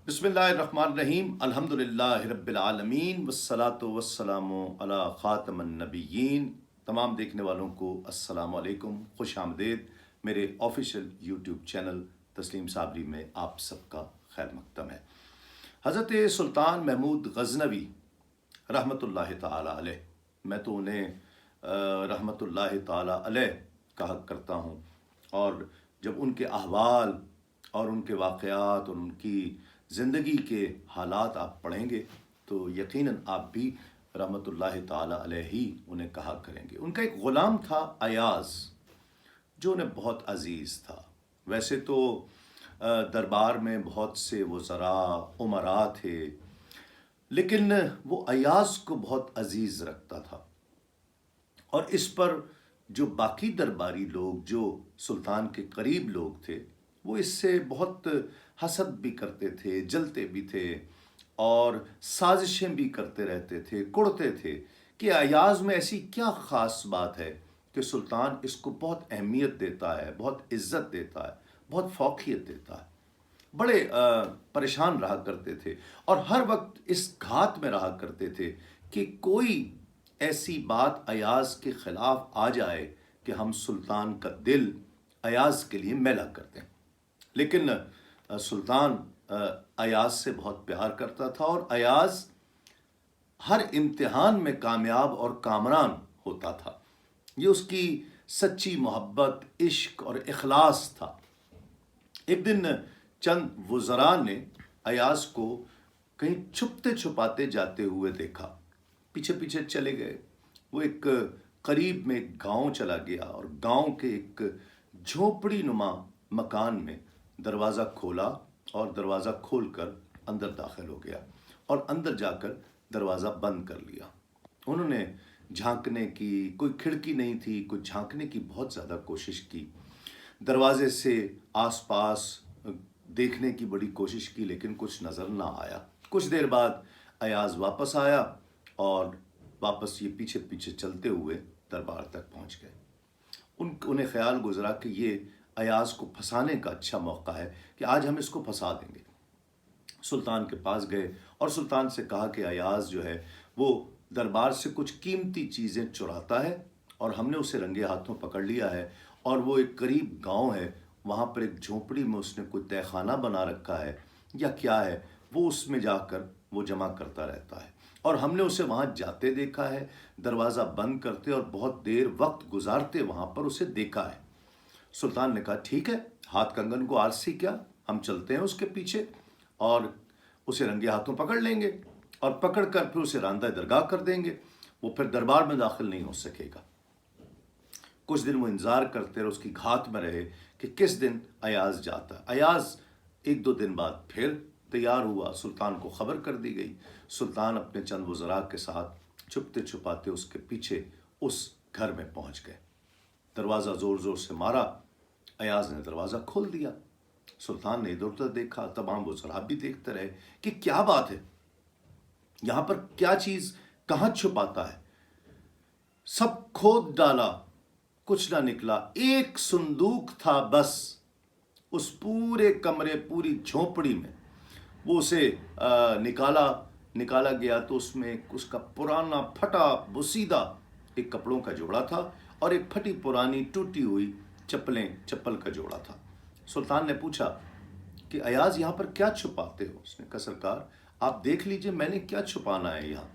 बिस्मिल्लाहिर्रहमानिर्रहीम अल्हम्दुलिल्लाहि रब्बिल आलमीन वस्सलातु वस्सलामु अला ख़ातमन नबिय्यीन। तमाम देखने वालों को अस्सलामु अलैकुम, खुश आमदेद मेरे ऑफिशियल यूट्यूब चैनल तस्लीम साबरी में आप सबका खैर मकदम है। हज़रत सुल्तान महमूद गज़नवी रहमतुल्लाहि ताला अलैह, मैं तो उन्हें रहमतुल्लाहि ताला अलैह कहा करता हूँ, और जब उनके अहवाल और उनके वाक़यात और उनकी ज़िंदगी के हालात आप पढ़ेंगे तो यकीनन आप भी रहमतुल्लाहि ताला अलैह ही उन्हें कहा करेंगे। उनका एक ग़ुलाम था अयाज़, जो उन्हें बहुत अज़ीज़ था। वैसे तो दरबार में बहुत से वज़रा उमरा थे, लेकिन वो अयाज़ को बहुत अज़ीज़ रखता था। और इस पर जो बाकी दरबारी लोग, जो सुल्तान के करीब लोग थे, वो इससे बहुत हसद भी करते थे, जलते भी थे और साजिशें भी करते रहते थे, कुड़ते थे कि अयाज़ में ऐसी क्या ख़ास बात है कि सुल्तान इसको बहुत अहमियत देता है, बहुत इज़्ज़त देता है, बहुत फ़ौक़ियत देता है। बड़े परेशान रहा करते थे और हर वक्त इस घात में रहा करते थे कि कोई ऐसी बात अयाज़ के ख़िलाफ़ आ जाए कि हम सुल्तान का दिल अयाज़ के लिए मैला कर दें। लेकिन सुल्तान अयाज़ से बहुत प्यार करता था और अयाज़ हर इम्तिहान में कामयाब और कामरान होता था। ये उसकी सच्ची मोहब्बत, इश्क और इखलास था। एक दिन चंद वज़रा ने अयाज़ को कहीं छुपते छुपाते जाते हुए देखा। पीछे पीछे चले गए। वो एक करीब में एक गांव चला गया और गांव के एक झोपड़ी नुमा मकान में दरवाज़ा खोला और दरवाज़ा खोलकर अंदर दाखिल हो गया और अंदर जाकर दरवाज़ा बंद कर लिया। उन्होंने झांकने की, कोई खिड़की नहीं थी, कुछ झांकने की बहुत ज़्यादा कोशिश की। दरवाजे से आसपास देखने की बड़ी कोशिश की, लेकिन कुछ नज़र ना आया। कुछ देर बाद अयाज़ वापस आया और वापस ये पीछे पीछे चलते हुए दरबार तक पहुंच गए। उन्हें ख्याल गुजरा कि ये अयाज़ को फंसाने का अच्छा मौका है कि आज हम इसको फंसा देंगे। सुल्तान के पास गए और सुल्तान से कहा कि अयाज़ जो है वो दरबार से कुछ कीमती चीज़ें चुराता है और हमने उसे रंगे हाथों पकड़ लिया है, और वो एक करीब गांव है, वहाँ पर एक झोपड़ी में उसने कोई तहखाना बना रखा है या क्या है, वो उसमें जाकर वो जमा करता रहता है और हमने उसे वहाँ जाते देखा है, दरवाज़ा बंद करते और बहुत देर वक्त गुजारते वहाँ पर उसे देखा है। सुल्तान ने कहा ठीक है, हाथ कंगन को आलसी क्या, हम चलते हैं उसके पीछे और उसे रंगे हाथों पकड़ लेंगे और पकड़ कर फिर उसे रांदा दरगाह कर देंगे। वो फिर दरबार में दाखिल नहीं हो सकेगा। कुछ दिन वो इंतज़ार करते रहे, उसकी घात में रहे कि किस दिन अयाज़ जाता। अयाज़ एक दो दिन बाद फिर तैयार हुआ, सुल्तान को खबर कर दी गई। सुल्तान अपने चंद वज़रा के साथ छुपते छुपाते उसके पीछे उस घर में पहुंच गए। दरवाज़ा ज़ोर ज़ोर से मारा। अयाज़ ने दरवाज़ा खोल दिया। सुल्तान ने इधर उधर देखा, तमाम वज़रा भी देखते रहे कि क्या बात है, यहाँ पर क्या चीज़, कहाँ छुपाता है। सब खोद डाला, कुछ ना निकला। एक संदूक था बस उस पूरे कमरे, पूरी झोपड़ी में। वो उसे निकाला गया तो उसमें उसका पुराना फटा बुसीदा एक कपड़ों का जोड़ा था और एक फटी पुरानी टूटी हुई चप्पल का जोड़ा था। सुल्तान ने पूछा कि अयाज़ यहाँ पर क्या छुपाते हो? उसने कहा सरकार आप देख लीजिए मैंने क्या छुपाना है यहाँ।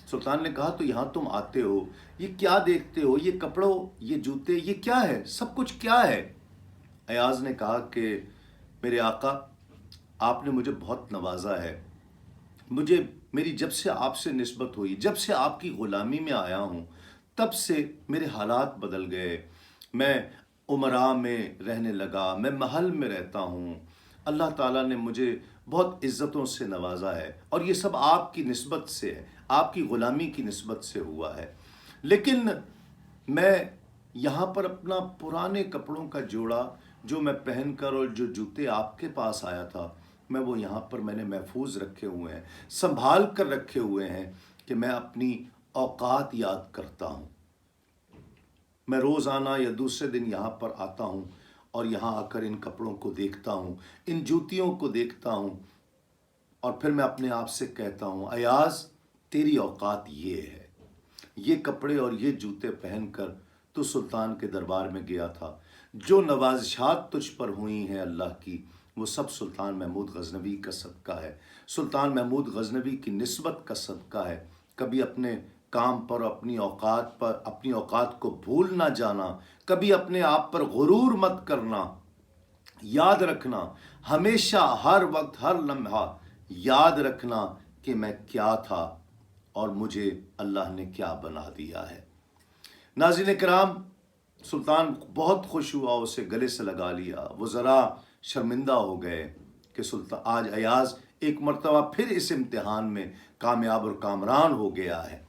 सुल्तान ने कहा तो यहाँ तुम आते हो, ये क्या देखते हो, ये कपड़ों, ये जूते, ये क्या है, सब कुछ क्या है? अयाज़ ने कहा कि मेरे आका, आपने मुझे बहुत नवाजा है। मुझे मेरी जब से आपसे निस्बत हुई, जब से आपकी ग़ुलामी में आया हूँ, तब से मेरे हालात बदल गए। मैं उमरा में रहने लगा, मैं महल में रहता हूँ। अल्लाह ताला ने मुझे बहुत इज़्ज़तों से नवाजा है और ये सब आपकी निस्बत से है, आपकी ग़ुलामी की निस्बत से हुआ है। लेकिन मैं यहाँ पर अपना पुराने कपड़ों का जोड़ा जो मैं पहनकर और जो जूते आपके पास आया था, मैं वो यहाँ पर मैंने महफूज रखे हुए हैं, संभाल कर रखे हुए हैं कि मैं अपनी औकात याद करता हूँ। मैं रोज़ाना या दूसरे दिन यहाँ पर आता हूँ और यहाँ आकर इन कपड़ों को देखता हूँ, इन जूतियों को देखता हूँ اور پھر میں اپنے آپ سے کہتا ہوں ایاز تیری اوقات یہ ہے، یہ کپڑے اور یہ جوتے پہن کر تو سلطان کے دربار میں گیا تھا، جو نوازشات تجھ پر ہوئی ہیں اللہ کی وہ سب سلطان محمود غزنوی کا صدقہ ہے، سلطان محمود غزنوی کی نسبت کا صدقہ ہے۔ کبھی اپنے کام پر اپنی اوقات کو بھول نہ جانا، کبھی اپنے آپ پر غرور مت کرنا، یاد رکھنا ہمیشہ ہر وقت ہر لمحہ یاد رکھنا کہ میں کیا تھا اور مجھے اللہ نے کیا بنا دیا ہے۔ ناظرین کرام، سلطان بہت خوش ہوا، اسے گلے سے لگا لیا، وہ ذرا شرمندہ ہو گئے کہ سلطان آج ایاز ایک مرتبہ پھر اس امتحان میں کامیاب اور کامران ہو گیا ہے۔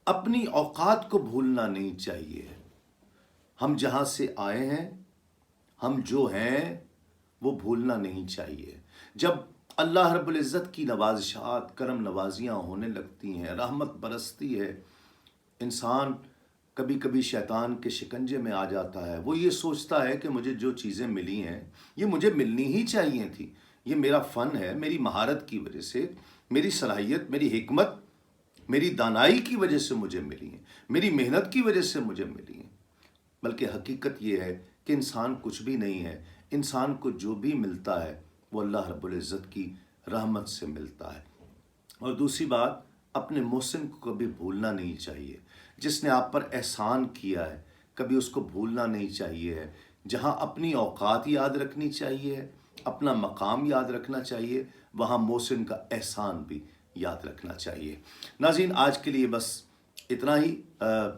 اپنی اوقات کو بھولنا نہیں چاہیے۔ ہم جہاں سے آئے ہیں، ہم جو ہیں وہ بھولنا نہیں چاہیے۔ جب اللہ رب العزت کی نوازشات کرم نوازیاں ہونے لگتی ہیں، رحمت برستی ہے، انسان کبھی کبھی شیطان کے شکنجے میں آ جاتا ہے۔ وہ یہ سوچتا ہے کہ مجھے جو چیزیں ملی ہیں یہ مجھے ملنی ہی چاہیے تھی، یہ میرا فن ہے، میری مہارت کی وجہ سے، میری صلاحیت، میری حکمت، میری دانائی کی وجہ سے مجھے ملی ہیں، میری محنت کی وجہ سے مجھے ملی ہیں۔ بلکہ حقیقت یہ ہے کہ انسان کچھ بھی نہیں ہے، انسان کو جو بھی ملتا ہے وہ اللہ رب العزت کی رحمت سے ملتا ہے۔ اور دوسری بات، اپنے محسن کو کبھی بھولنا نہیں چاہیے۔ جس نے آپ پر احسان کیا ہے کبھی اس کو بھولنا نہیں چاہیے۔ جہاں اپنی اوقات یاد رکھنی چاہیے، اپنا مقام یاد رکھنا چاہیے، وہاں محسن کا احسان بھی یاد رکھنا چاہیے۔ ناظرین، آج کے لیے بس اتنا ہی۔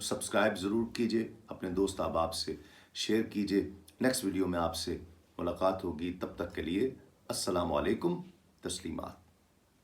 سبسکرائب ضرور کیجئے، اپنے دوست احباب سے شیئر کیجئے۔ نیکسٹ ویڈیو میں آپ سے ملاقات ہوگی، تب تک کے لیے السلام علیکم، تسلیمات۔